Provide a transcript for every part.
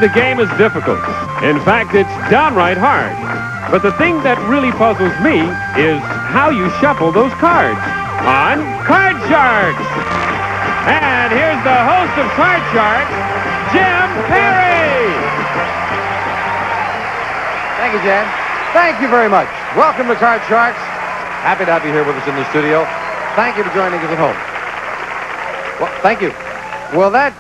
the game is difficult. In fact, it's downright hard. But the thing that really puzzles me is how you shuffle those cards on Card Sharks. And here's the host of Card Sharks, Jim Perry. Thank you, Jan. Thank you very much. Welcome to Card Sharks. Happy to have you here with us in the studio. Thank you for joining us at home. Well, thank you. Well, that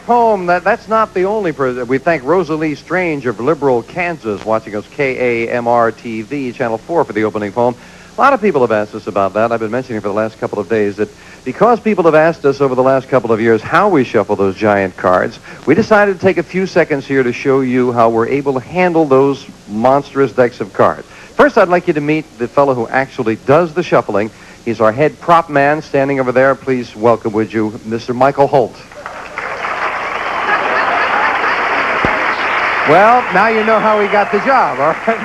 poem, that's not the only person. We thank Rosalie Strange of Liberal, Kansas, watching us KAMR-TV, Channel 4, for the opening poem. A lot of people have asked us about that. I've been mentioning for the last couple of days that because people have asked us over the last couple of years how we shuffle those giant cards, we decided to take a few seconds here to show you how we're able to handle those monstrous decks of cards. First, I'd like you to meet the fellow who actually does the shuffling. He's our head prop man standing over there. Please welcome, would you, Mr. Michael Holt. Well, now you know how he got the job, all right?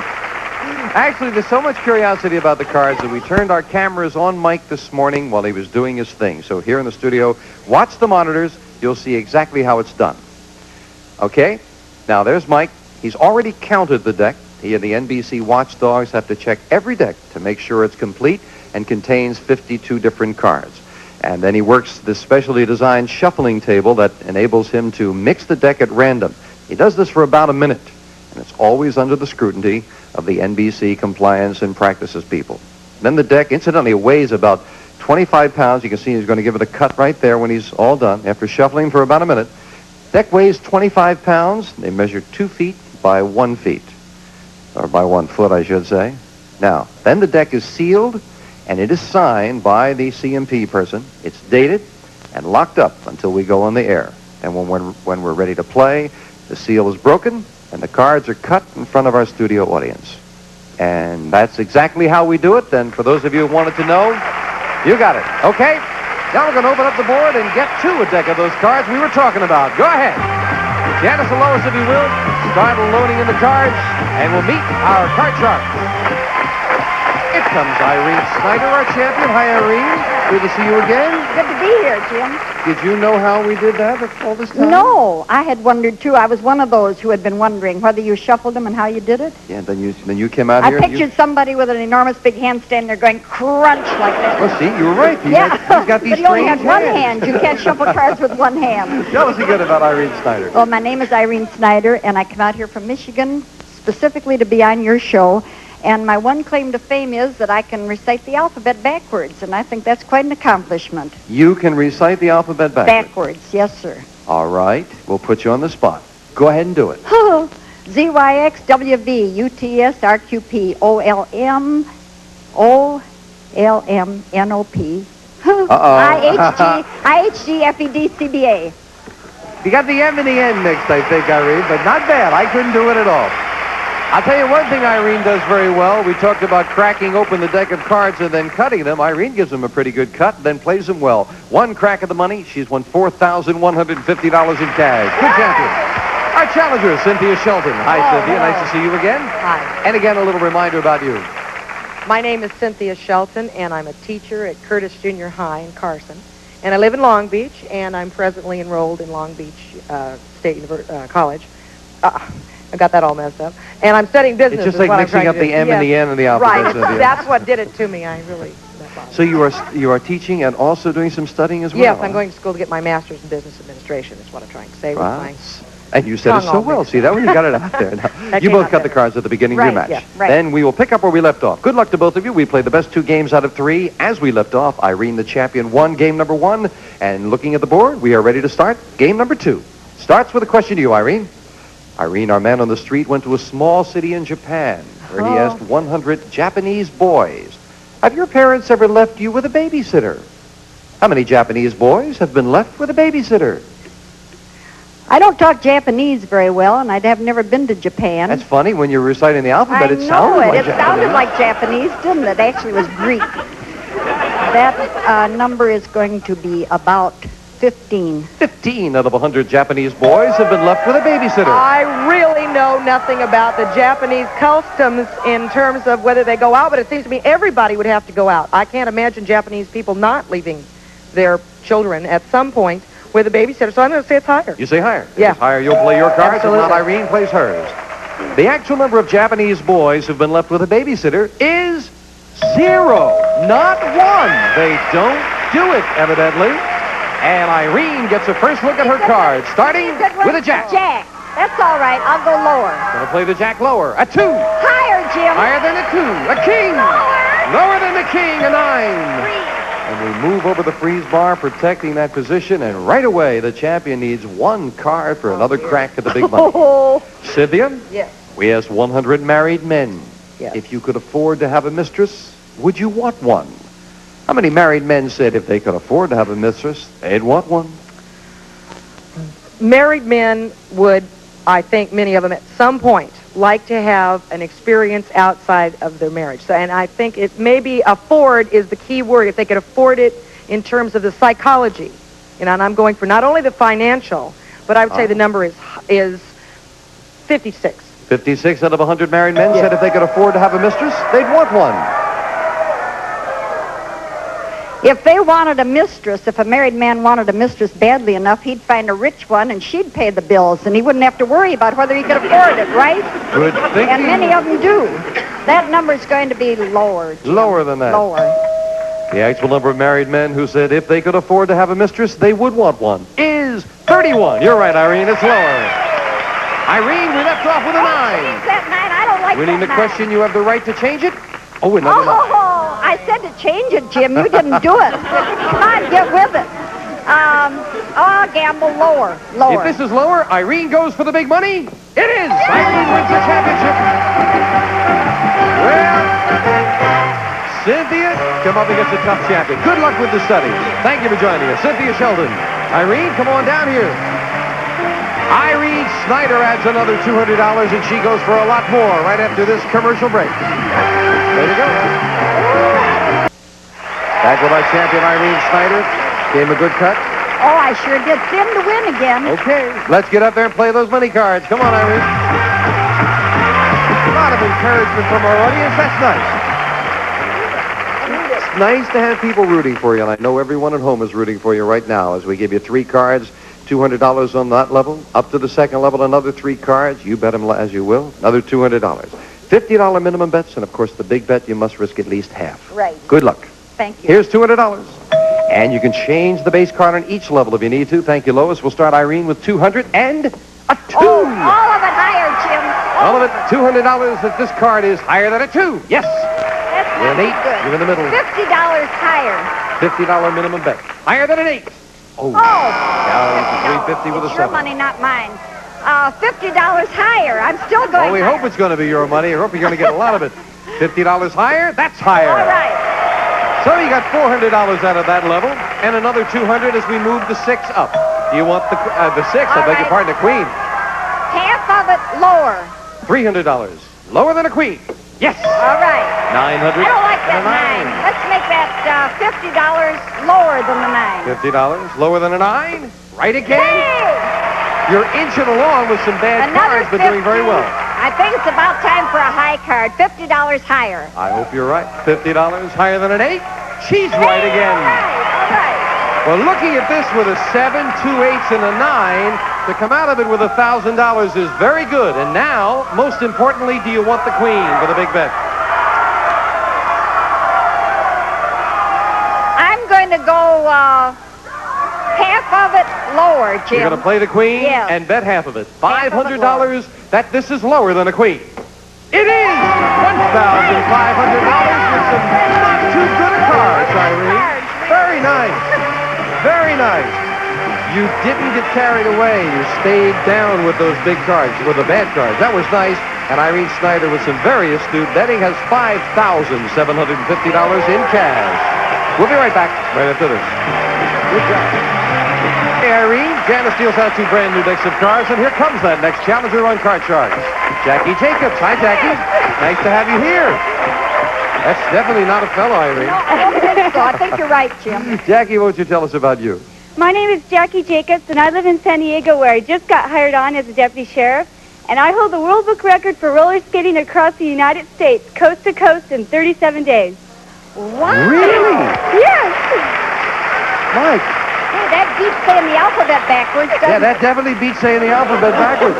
Actually, there's so much curiosity about the cards that we turned our cameras on Mike this morning while he was doing his thing. So here in the studio, watch the monitors. You'll see exactly how it's done. Okay? Now, there's Mike. He's already counted the deck. He and the NBC watchdogs have to check every deck to make sure it's complete and contains 52 different cards. And then he works this specially designed shuffling table that enables him to mix the deck at random. He does this for about a minute, and it's always under the scrutiny of the NBC compliance and practices people. Then the deck, incidentally, weighs about 25 pounds. You can see he's going to give it a cut right there when he's all done, after shuffling for about a minute. Deck weighs 25 pounds. They measure 2 feet by 1 feet, or by 1 foot, I should say. Now, then the deck is sealed, and it is signed by the CMP person. It's dated and locked up until we go on the air. And when we're ready to play, the seal is broken, and the cards are cut in front of our studio audience. And that's exactly how we do it. And for those of you who wanted to know, you got it. Okay? Now we're going to open up the board and get to a deck of those cards we were talking about. Go ahead. Janice and Lois, if you will, start loading in the cards, and we'll meet our card sharks. Here comes Irene Snyder, our champion. Hi, Irene. Good to see you again. Good to be here, Jim. Did you know how we did that all this time? No, I had wondered, too. I was one of those who had been wondering whether you shuffled them and how you did it. Yeah, then you came out I here. I pictured somebody with an enormous big hand standing there going crunch like that. Well, see, you were right. He's got these but he only had strange one hands. hand. You can't shuffle cards with one hand. Tell us again about Irene Snyder. Well, my name is Irene Snyder, and I come out here from Michigan specifically to be on your show. And my one claim to fame is that I can recite the alphabet backwards, and I think that's quite an accomplishment. You can recite the alphabet backwards? Backwards, yes, sir. All right. We'll put you on the spot. Go ahead and do it. ZYXWV UTSRQP OLM OLMNOP IHGFEDCBA. You got the M and the N mixed, I think, Irene, but not bad. I couldn't do it at all. I'll tell you one thing Irene does very well. We talked about cracking open the deck of cards and then cutting them. Irene gives them a pretty good cut, then plays them well. One crack of the money, she's won $4,150 in cash. Good champion. Our challenger, Cynthia Shelton. Hi, Cynthia. Hello. Nice to see you again. Hi. And again, a little reminder about you. My name is Cynthia Shelton, and I'm a teacher at Curtis Junior High in Carson. And I live in Long Beach, and I'm presently enrolled in Long Beach State College. I got that all messed up. And I'm studying business. It's just like mixing up the M and the N and the alphabet. Right. Cynthia. That's what did it to me. So you are teaching and also doing some studying as well? Yes, I'm going to school to get my master's in business administration, is what I'm trying to say. Wow. With my and you said it so well. See, that when you got it out there. Now, you both cut the cards at the beginning of your match. Yeah, right. Then we will pick up where we left off. Good luck to both of you. We played the best 2 games out of 3. As we left off, Irene, the champion, won game number 1. And looking at the board, we are ready to start game number 2. Starts with a question to you, Irene. Irene, our man on the street, went to a small city in Japan where he asked 100 Japanese boys, have your parents ever left you with a babysitter? How many Japanese boys have been left with a babysitter? I don't talk Japanese very well, and I have never been to Japan. That's funny. When you're reciting the alphabet, it sounded like Japanese. It sounded like Japanese, didn't it? Actually, it was Greek. That number is going to be about 15. 15 out of 100 Japanese boys have been left with a babysitter. I really know nothing about the Japanese customs in terms of whether they go out, but it seems to me everybody would have to go out. I can't imagine Japanese people not leaving their children at some point with a babysitter, so I'm going to say it's higher. You say higher. If Yeah. it's higher, you'll play your cards. Absolutely. If not, Irene plays hers. The actual number of Japanese boys who've been left with a babysitter is 0, not 1. They don't do it, evidently. And Irene gets a first look at her cards, starting with a jack. Jack. That's all right. I'll go lower. Gonna play the jack lower. A 2. Higher, Jim. Higher than a 2. A king. Lower than the king. A 9. Three. And we move over the freeze bar, protecting that position. And right away, the champion needs 1 card for another crack at the big money. Oh, Cynthia? Yes. We asked 100 married men. Yes. If you could afford to have a mistress, would you want one? How many married men said if they could afford to have a mistress, they'd want one? Married men would, I think many of them at some point, like to have an experience outside of their marriage. So, and I think it maybe afford is the key word. If they could afford it in terms of the psychology, and I'm going for not only the financial, but I would say the number is 56. 56 out of 100 married men Yeah. said if they could afford to have a mistress, they'd want one. if they wanted a mistress, if a married man wanted a mistress badly enough, he'd find a rich one and she'd pay the bills, and he wouldn't have to worry about whether he could afford it, right? Good thinking. And many of them do. That number's going to be lower. Jim. Lower than that. Lower. The actual number of married men who said if they could afford to have a mistress, they would want one is 31. You're right, Irene. It's lower. Irene, we left off with a 9. That 9, I don't like Winning that the 9. question, you have the right to change it. Oh, another 9. Oh, I said to change it, Jim. You didn't do it. Come on, get with it. Gamble lower. Lower. If this is lower, Irene goes for the big money. It is. Irene wins the championship. Well, Cynthia, come up against a tough champion. Good luck with the studies. Thank you for joining us. Cynthia Sheldon. Irene, come on down here. Irene Snyder adds another $200, and she goes for a lot more right after this commercial break. There you go. Back with our champion, Irene Snyder. Gave him a good cut. Oh, I sure did. Thin to win again. Okay, let's get up there and play those money cards. Come on, Irene. A lot of encouragement from our audience. That's nice. It's nice to have people rooting for you, and I know everyone at home is rooting for you right now as we give you 3 cards, $200 on that level. Up to the second level, another 3 cards. You bet them as you will. Another $200. $50 minimum bets, and of course the big bet, you must risk at least half. Right. Good luck. Thank you. Here's $200. And you can change the base card on each level if you need to. Thank you, Lois. We'll start Irene with 200 and a 2. Oh, all of it higher, Jim. All of it, $200 that this card is higher than a 2. Yes. That's You're not an 8. good. You're in the middle. $50 higher. $50 minimum bet. Higher than an 8. Oh. Oh. Down to $350 with a It's your 7. money, not mine. $50 higher. I'm still going Well, we higher. hope it's going to be your money. I hope you're going to get a lot of it. $50 higher? That's higher. All right. So you got $400 out of that level, and another $200 as we move the 6 up. Do you want the 6? I beg your right. pardon, the queen. Half of it lower. $300. Lower than a queen. Yes. All right. $900. I don't like that and a 9. Let's make that $50 lower than the 9. $50. Lower than a 9. Right again. Hey! You're inching along with some bad Another cards, but doing very 50. well. I think it's about time for a high card. $50 higher. I hope you're right. $50 higher than an 8. She's right Hey, again. All right. All right. Well, looking at this with a 7, 2 8s, and a 9, to come out of it with $1,000 is very good. And now, most importantly, do you want the queen for the big bet? I'm going to go half of it lower, Jim. You're going to play the queen Yes. and bet half of it. Half of it $500. That this is lower than a queen. It is $1,500 with some not too good a cards, Irene. Very nice. Very nice. You didn't get carried away. You stayed down with those big cards, with the bad cards. That was nice. And Irene Snyder with some very astute betting has $5,750 in cash. We'll be right back right after this. Good job. Hey, Irene, Janice deals out 2 brand new decks of cards, and here comes that next challenger on Card Sharks. Jackie Jacobs. Hi, Jackie. Nice to have you here. That's definitely not a fellow, Irene. No, I don't think so. I think you're right, Jim. Jackie, what would you tell us about you? My name is Jackie Jacobs, and I live in San Diego, where I just got hired on as a deputy sheriff. And I hold the World Book record for roller skating across the United States, coast to coast, in 37 days. Wow. Really? Yes! Mike. Hey, that beats saying the alphabet backwards, doesn't Yeah, that definitely beats saying the alphabet backwards.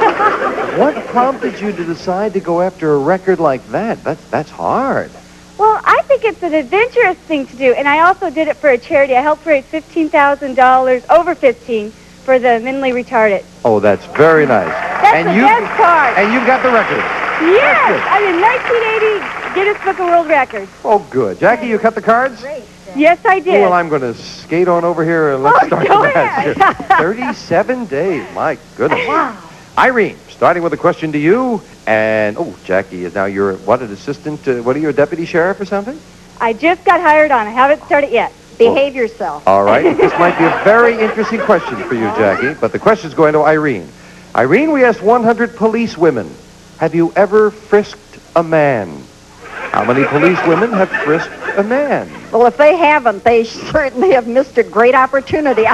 What prompted you to decide to go after a record like that? That's hard. Well, I think it's an adventurous thing to do, and I also did it for a charity. I helped raise $15,000, over 15, for the mentally retarded. Oh, that's very nice. That's the best part. And you've got the record. Yes, I'm in 1980 Guinness Book of World Records. Oh, good. Jackie, you cut the cards? Great. Yes, I did. Well, I'm going to skate on over here and let's start the go match. ahead. 37 days. My goodness. Wow. Irene, starting with a question to you. And, Jackie is now your, what, an assistant? What are you, a deputy sheriff or something? I just got hired on. I haven't started yet. Behave yourself. All right. This might be a very interesting question for you, Jackie. But the question's going to Irene. Irene, we asked 100 police women, have you ever frisked a man? How many police women have frisked a man? Well, if they haven't, they certainly have missed a great opportunity.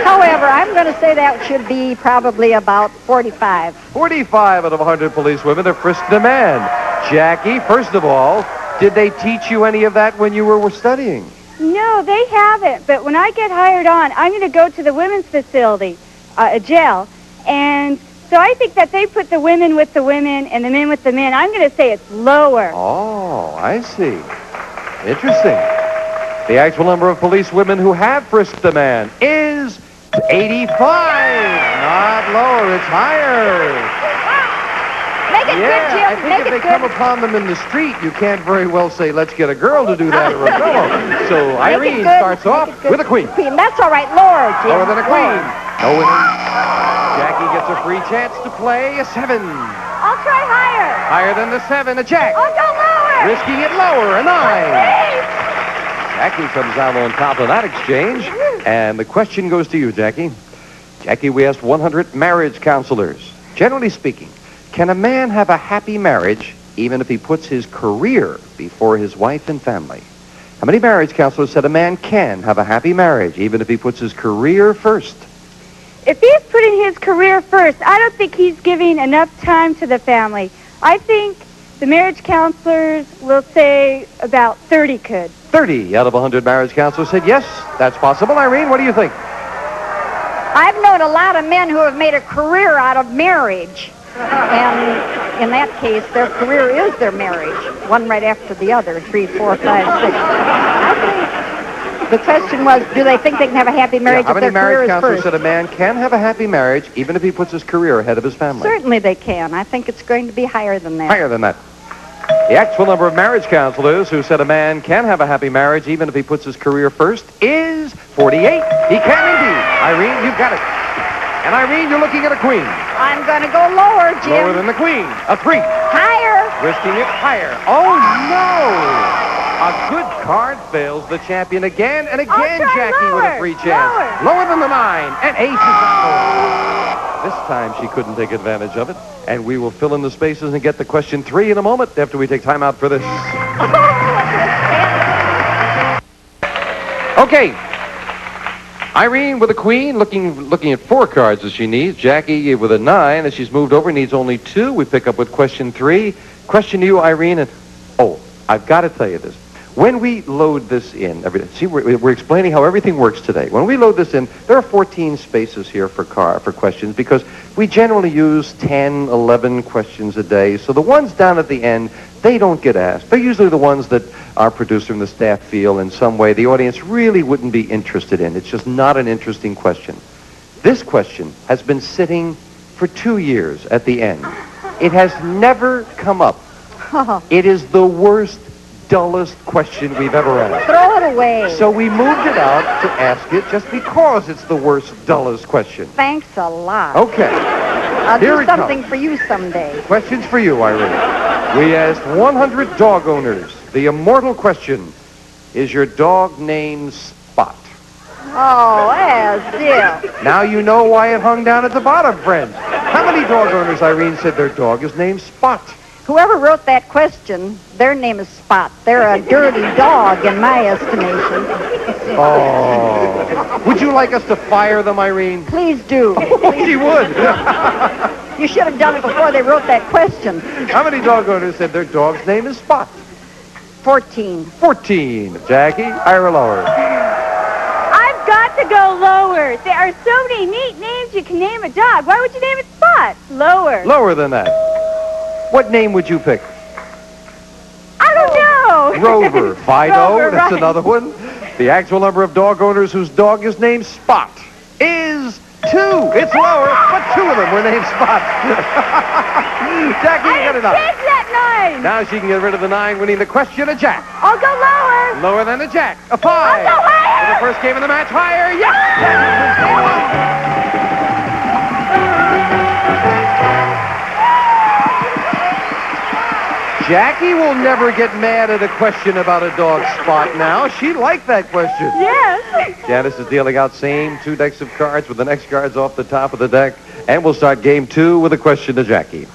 However, I'm going to say that should be probably about 45. 45 out of 100 police women have frisked a man. Jackie, first of all, did they teach you any of that when you were studying? No, they haven't. But when I get hired on, I'm going to go to the women's facility, a jail. And so I think that they put the women with the women and the men with the men. I'm going to say it's lower. Oh, I see. Interesting. The actual number of police women who have frisked a man is 85. Not lower, it's higher. Make it good, Jim. I think Make if it they good. come upon them in the street, you can't very well say, let's get a girl to do that or a fellow. So Make it Irene good. starts Make off it good. with a queen. Queen. That's all right. Lower, Jim. Lower than a queen. Lower. No winner. Jackie gets a free chance to play a 7. I'll try higher. Higher than the 7, a jack. I'll go lower. Risking it lower, a 9. Please. Jackie comes out on top of that exchange. And the question goes to you, Jackie. Jackie, we asked 100 marriage counselors. Generally speaking, can a man have a happy marriage even if he puts his career before his wife and family? How many marriage counselors said a man can have a happy marriage even if he puts his career first? If he's putting his career first, I don't think he's giving enough time to the family. I think the marriage counselors will say about 30 could. 30 out of 100 marriage counselors said yes, that's possible. Irene, what do you think? I've known a lot of men who have made a career out of marriage. And in that case, their career is their marriage. One right after the other, 3, 4, 5, 6. I think the question was, do they think they can have a happy marriage How if many their career marriage is counselors first? said a man can have a happy marriage even if he puts his career ahead of his family? Certainly they can. I think it's going to be higher than that. Higher than that. The actual number of marriage counselors who said a man can have a happy marriage even if he puts his career first is 48. He can indeed. Irene, you've got it. And Irene, you're looking at a queen. I'm going to go lower, Jim. Lower than the queen. A 3. Higher. Risking it higher. Oh, no! A good card fails the champion again and again, I'll try Jackie, with a lower. free chance. Lower than the 9. And ace is out. This time she couldn't take advantage of it. And we will fill in the spaces and get to question 3 in a moment after we take time out for this. Okay. Irene with a queen, looking at 4 cards as she needs. Jackie with a 9 as she's moved over, needs only 2. We pick up with question 3. Question to you, Irene, and I've got to tell you this. When we load this in, see, we're explaining how everything works today. When we load this in, there are 14 spaces here for questions because we generally use 10, 11 questions a day. So the ones down at the end, they don't get asked. They're usually the ones that our producer and the staff feel in some way the audience really wouldn't be interested in. It's just not an interesting question. This question has been sitting for 2 years at the end. It has never come up. It is the worst, dullest question we've ever asked. Throw it away. So we moved it out to ask it just because it's the worst, dullest question. Thanks a lot. Okay. I'll Here do it something comes. for you someday. Questions for you, Irene. We asked 100 dog owners the immortal question, is your dog named Spot? Oh, as if. Now you know why it hung down at the bottom, friends. How many dog owners, Irene, said their dog is named Spot? Whoever wrote that question, their name is Spot. They're a dirty dog in my estimation. Oh. Would you like us to fire them, Irene? Please do. She would. You should have done it before they wrote that question. How many dog owners said their dog's name is Spot? 14. 14. Jackie, higher or lower? I've got to go lower. There are so many neat names you can name a dog. Why would you name it Spot? Lower. Lower than that. What name would you pick? I don't know. Rover. Fido, Rover, that's right. another one. The actual number of dog owners whose dog is named Spot is 2. It's lower, but 2 of them were named Spot. Jackie, you got it up. Take that 9. Now she can get rid of the 9, winning the question a Jack. I'll go lower. Lower than a Jack. A 5. I'll go higher. For the first game of the match, higher. Yes! Jackie wins game 1. Jackie will never get mad at a question about a dog Spot now. She liked that question. Yes. Janice is dealing out same 2 decks of cards with the next cards off the top of the deck. And we'll start game 2 with a question to Jackie.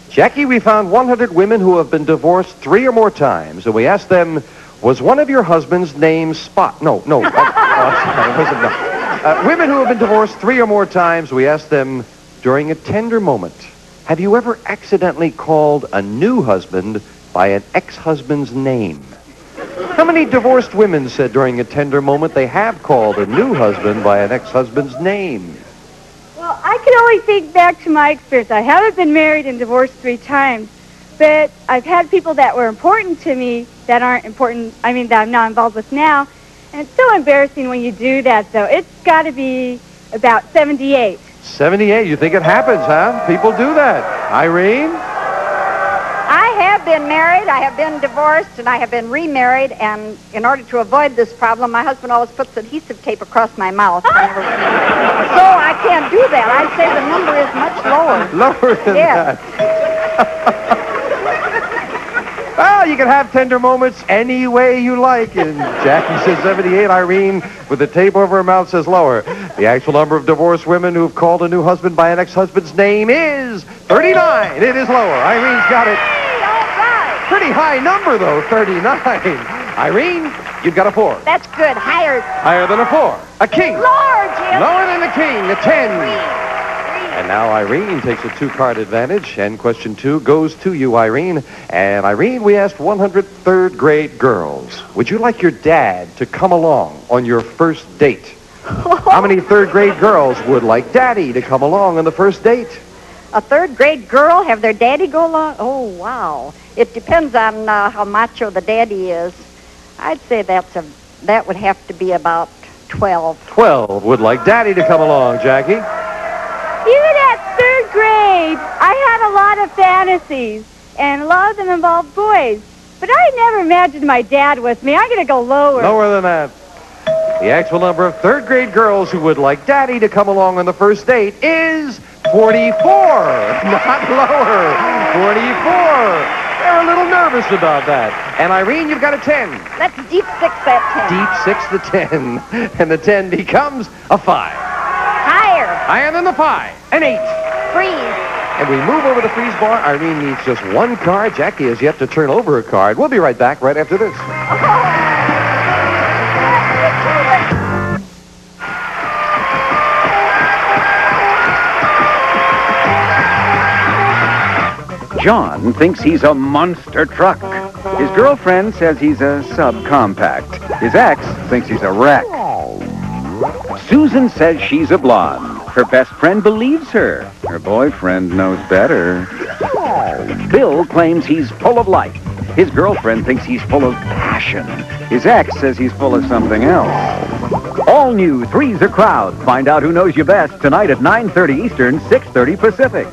Jackie, we found 100 women who have been divorced 3 or more times. And we asked them, was one of your husband's named Spot? No. Sorry, it wasn't no. Women who have been divorced 3 or more times, we asked them, during a tender moment, have you ever accidentally called a new husband by an ex-husband's name? How many divorced women said during a tender moment they have called a new husband by an ex-husband's name? Well, I can only think back to my experience. I haven't been married and divorced 3 times, but I've had people that were important to me that aren't important, that I'm not involved with now. And it's so embarrassing when you do that, though. It's got to be about 78. 78, you think it happens, huh? People do that. Irene? I have been married, I have been divorced, and I have been remarried, and in order to avoid this problem, my husband always puts adhesive tape across my mouth. So I can't do that. I'd say the number is much lower. Lower than Yes. that. Well, you can have tender moments any way you like. And Jackie says 78. Irene, with the tape over her mouth, says lower. The actual number of divorced women who have called a new husband by an ex-husband's name is 39. It is lower. Irene's got it. Hey, all right. Pretty high number, though, 39. Irene, you've got a 4. That's good. Higher. Higher than a 4. A king. Lower, Jim. Lower than a king. A 10. 3. And now Irene takes a 2-card advantage, and question 2 goes to you, Irene. And Irene, we asked 100 third-grade girls, would you like your dad to come along on your first date? How many third-grade girls would like Daddy to come along on the first date? A third-grade girl have their daddy go along? Oh, wow. It depends on how macho the daddy is. I'd say that would have to be about 12. 12 would like Daddy to come along, Jackie. Even at 3rd grade, I had a lot of fantasies, and a lot of them involved boys. But I never imagined my dad with me. I'm going to go lower. Lower than that. The actual number of third-grade girls who would like Daddy to come along on the first date is 44. Not lower. 44. They're a little nervous about that. And Irene, you've got a 10. Let's deep 6 that 10. Deep 6 the 10. And the 10 becomes a 5. Higher. Higher than the 5. An 8. Freeze. And we move over the freeze bar. Irene needs just 1 card. Jackie has yet to turn over a card. We'll be right back right after this. John thinks he's a monster truck. His girlfriend says he's a subcompact. His ex thinks he's a wreck. Susan says she's a blonde. Her best friend believes her. Her boyfriend knows better. Bill claims he's full of life. His girlfriend thinks he's full of passion. His ex says he's full of something else. All new Three's a Crowd. Find out who knows you best tonight at 9:30 Eastern, 6:30 Pacific.